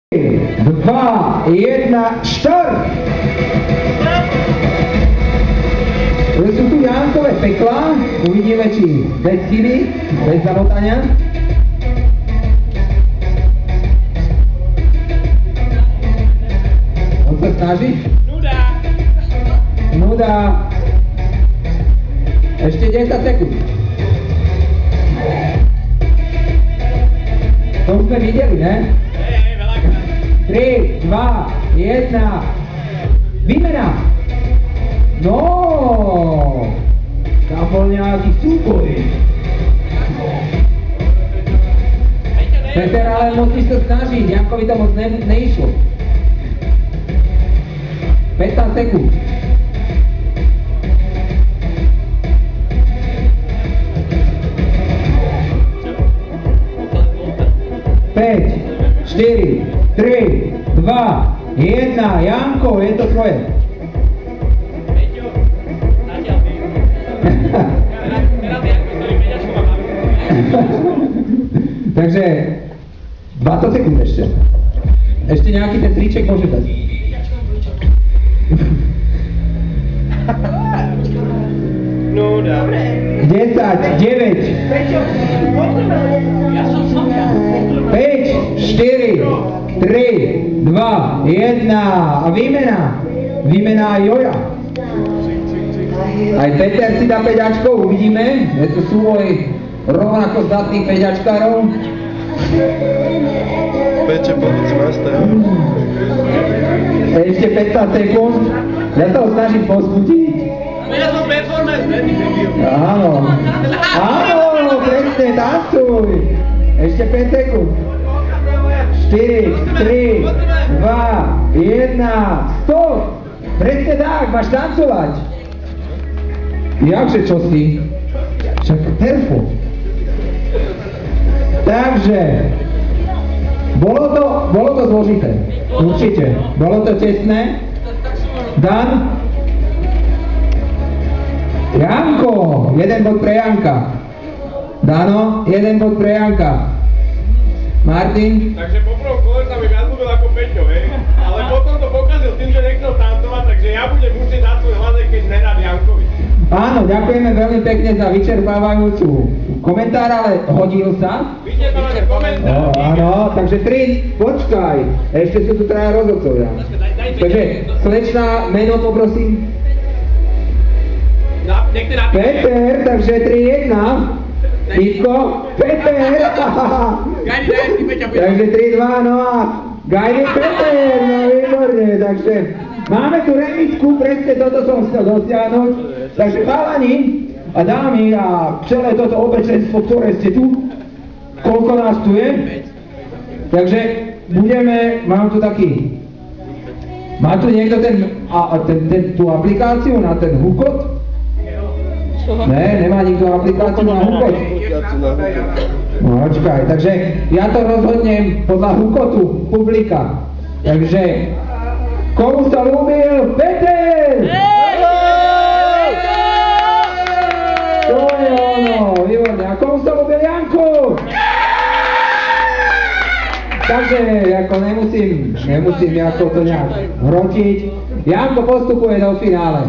2, 1, štart! Sú tu Jánkové peklá, uvidíme, či bez chyby, bez zamotania. On sa snaží? Nuda. Ešte 10 sekúnd. To už sme videli, ne? 3, 2, 1, výmena! No, tam bol nejaký súboj. Peter, ale musíš sa snažiť, Jankovi to moc neišlo. 15 sekúnd. 5, 4, 3, 2, 1, Janko, je to tvoje. Takže 20 sekúnd ešte. Ešte nejaký ten triček môže dať. 10, 9, 5, 4, 3, 2, 1 a výmena. Výmena Joja. Aj Peter si dá peďačkov, uvidíme. Je to súboj rovnako zdatných peďačkárov. Peťo, povedz master. Ešte 15 sekúnd. Ja sa ho snažím pozbudiť. Ja som performance, ne? Áno. Áno, presne, tancuj. Ešte 5 sekúnd. 4, 3, 2, 1, stop! Presne tak, máš tancovať. Jakže čo si? Však perfo. Takže, bolo to zložité. Určite. Bolo to tesné. Dan? Janko, 1 bod pre Janka. Dano, 1 bod pre Janka. Martin? Takže po prvom kole sa mi viac ľúbil ako Peťo, hej? Ale potom to pokazil tým, že nechcel tancovať, takže ja budem musieť dať svoj hlas, keď nedám Jankovi. Áno, ďakujeme veľmi pekne za vyčerpávajúcu komentár, ale hodil sa. Vyčerpávajúci komentár. Áno, takže 3, počkaj, ešte sú tu traja rozhodcovia. Takže, slečná, meno poprosím. Peter, takže 3-1. Ivko, Peter! Takže 3-2, no a Gajdy Peter, no výborne, takže máme tu remisku, presne toto som chcel dosiahnuť. Takže chalani a dámy a celé toto obecenstvo, ktoré ste tu, koľko nás tu je, takže budeme, mám tu taký, má tu niekto tú aplikáciu na ten hukot? Ne, nemá nikto aplikáciu na hukot. No, očkaj, takže ja to rozhodnem podľa hukotu publika. Takže, komu sa ľúbil? Peter! To je ono, výborné. A komu sa ľúbil Janko? Takže, ako nemusím ako to nejak hrotiť. Janko postupuje do finále.